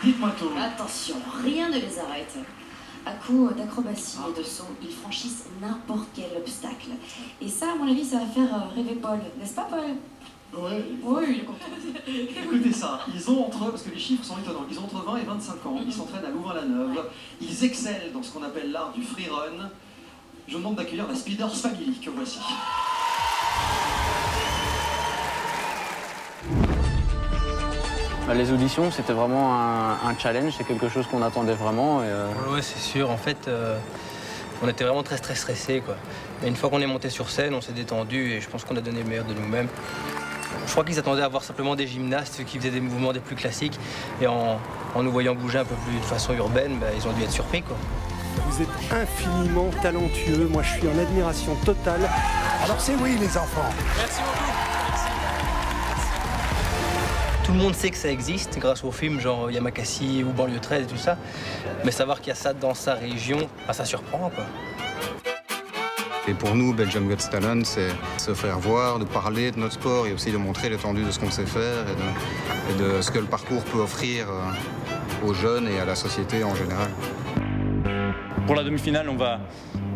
Dites-moi tout. Attention, rien ne les arrête. À coup d'acrobatie et de saut, ils franchissent n'importe quel obstacle. Et ça, à mon avis, ça va faire rêver Paul. N'est-ce pas, Paul? Ouais. Oui, il est content. Écoutez ça, ils ont entre, parce que les chiffres sont étonnants, ils ont entre 20 et 25 ans, ils s'entraînent à Louvain-la-Neuve, ils excellent dans ce qu'on appelle l'art du freerun. Je vous demande d'accueillir la Speeders Family que voici. Les auditions, c'était vraiment un challenge, c'est quelque chose qu'on attendait vraiment. Ouais, c'est sûr. En fait, on était vraiment très stressés, quoi. Et une fois qu'on est monté sur scène, on s'est détendu et je pense qu'on a donné le meilleur de nous-mêmes. Je crois qu'ils attendaient à voir simplement des gymnastes qui faisaient des mouvements des plus classiques. Et en nous voyant bouger un peu plus de façon urbaine, bah, ils ont dû être surpris, quoi. Vous êtes infiniment talentueux. Moi, je suis en admiration totale. Alors c'est oui, les enfants. Merci beaucoup. Tout le monde sait que ça existe grâce aux films genre Yamakasi ou Banlieue 13 et tout ça. Mais savoir qu'il y a ça dans sa région, bah, ça surprend, quoi. Et pour nous, Belgium Got Talent, c'est se faire voir, de parler de notre sport et aussi de montrer l'étendue de ce qu'on sait faire et de ce que le parcours peut offrir aux jeunes et à la société en général. Pour la demi-finale, on va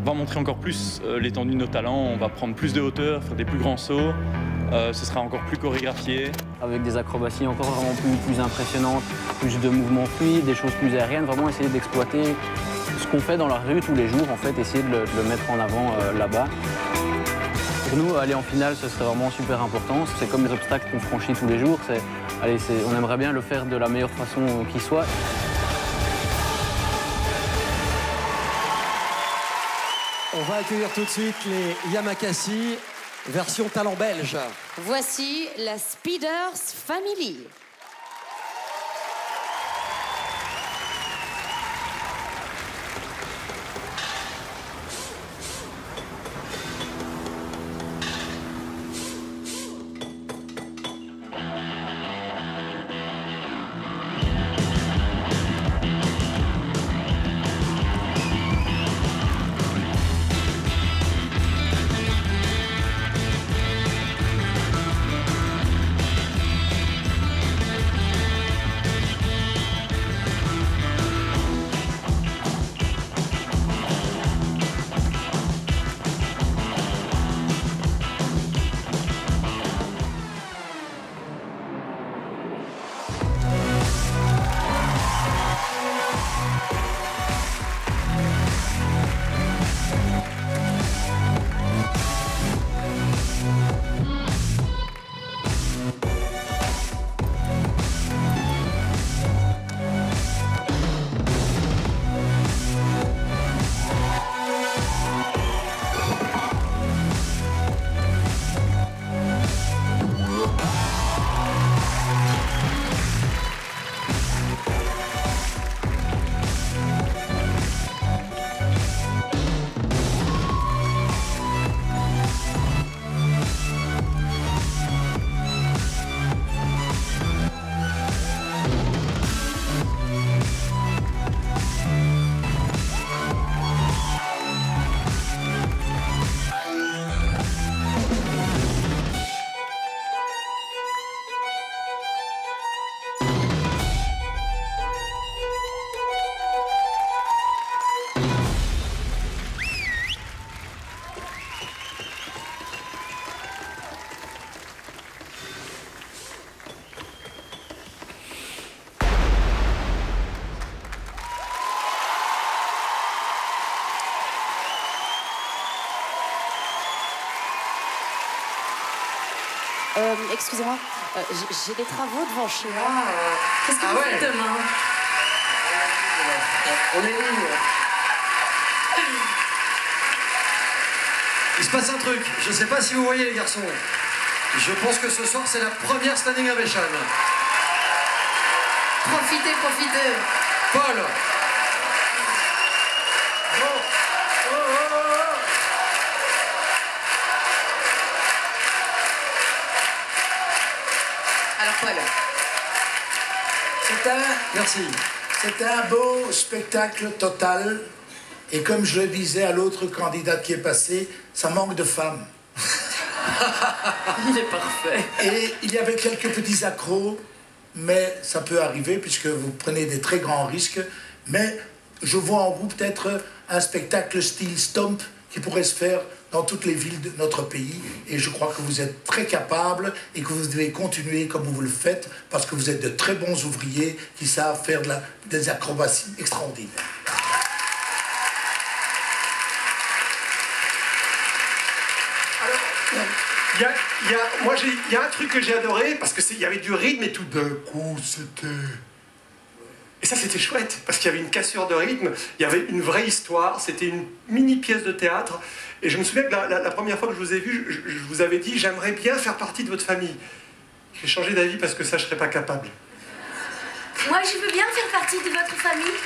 montrer encore plus l'étendue de nos talents, on va prendre plus de hauteur, faire des plus grands sauts, ce sera encore plus chorégraphié. Avec des acrobaties encore vraiment plus impressionnantes, plus de mouvements fluides, des choses plus aériennes, vraiment essayer d'exploiter ce qu'on fait dans la rue tous les jours, en fait, essayer de le mettre en avant là-bas. Pour nous, aller en finale, ce serait vraiment super important. C'est comme les obstacles qu'on franchit tous les jours. On aimerait bien le faire de la meilleure façon qui soit. On va accueillir tout de suite les Yamakasi, version talent belge. Voici la Speeders Family. Excusez-moi, j'ai des travaux devant chez moi. Qu'est-ce que vous faites demain? On est libre. Il se passe un truc, je ne sais pas si vous voyez les garçons. Je pense que ce soir c'est la première standing ovation. Profitez, profitez. Paul. Alors Paul. Merci. C'est un beau spectacle total. Et comme je le disais à l'autre candidate qui est passée, ça manque de femmes. Il est parfait. Et il y avait quelques petits accros. mais ça peut arriver puisque vous prenez des très grands risques. Mais je vois en vous peut-être un spectacle style Stomp qui pourrait se faire dans toutes les villes de notre pays. Et je crois que vous êtes très capables et que vous devez continuer comme vous le faites parce que vous êtes de très bons ouvriers qui savent faire des acrobaties extraordinaires. Il y a un truc que j'ai adoré, parce qu'il y avait du rythme et tout d'un coup, c'était... Et ça, c'était chouette, parce qu'il y avait une cassure de rythme, il y avait une vraie histoire, c'était une mini pièce de théâtre. Et je me souviens que la première fois que je vous ai vu, je vous avais dit, j'aimerais bien faire partie de votre famille. J'ai changé d'avis parce que ça, je ne serais pas capable. Moi, je veux bien faire partie de votre famille.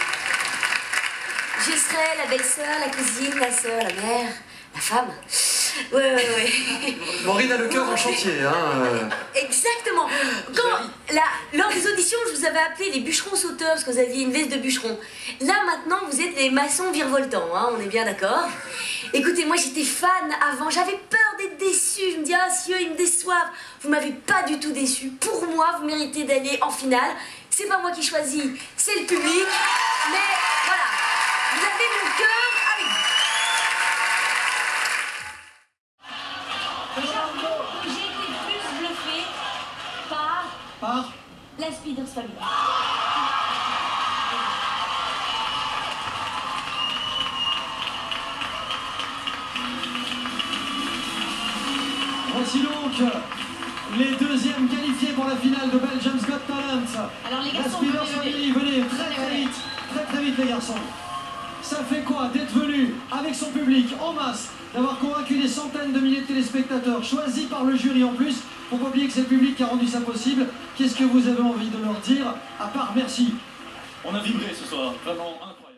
Je serai la belle-sœur, la cousine, la sœur, la mère, la femme. Ouais. Maureen a le cœur en chantier, hein. Exactement. Lors des auditions, je vous avais appelé les bûcherons sauteurs parce que vous aviez une veste de bûcheron. Là, maintenant, vous êtes les maçons virevoltants, hein, on est bien d'accord. Écoutez, moi, j'étais fan avant, j'avais peur d'être déçue. Je me dis, ah, si eux, ils me déçoivent. Vous m'avez pas du tout déçue. Pour moi, vous méritez d'aller en finale. C'est pas moi qui choisis, c'est le public. Mais voilà, vous avez mon cœur avec vous. J'ai été plus bluffée par la Speeders Family. Voici donc les deuxièmes qualifiés pour la finale de Belgium's Got Talent. Alors les La garçons, Speeders Family, venez très vite les garçons. Ça fait quoi d'être venu avec son public en masse, d'avoir convaincu des centaines de milliers de téléspectateurs, choisis par le jury en plus. Faut pas oublier que c'est le public qui a rendu ça possible. Qu'est-ce que vous avez envie de leur dire, à part merci? On a vibré ce soir, vraiment incroyable.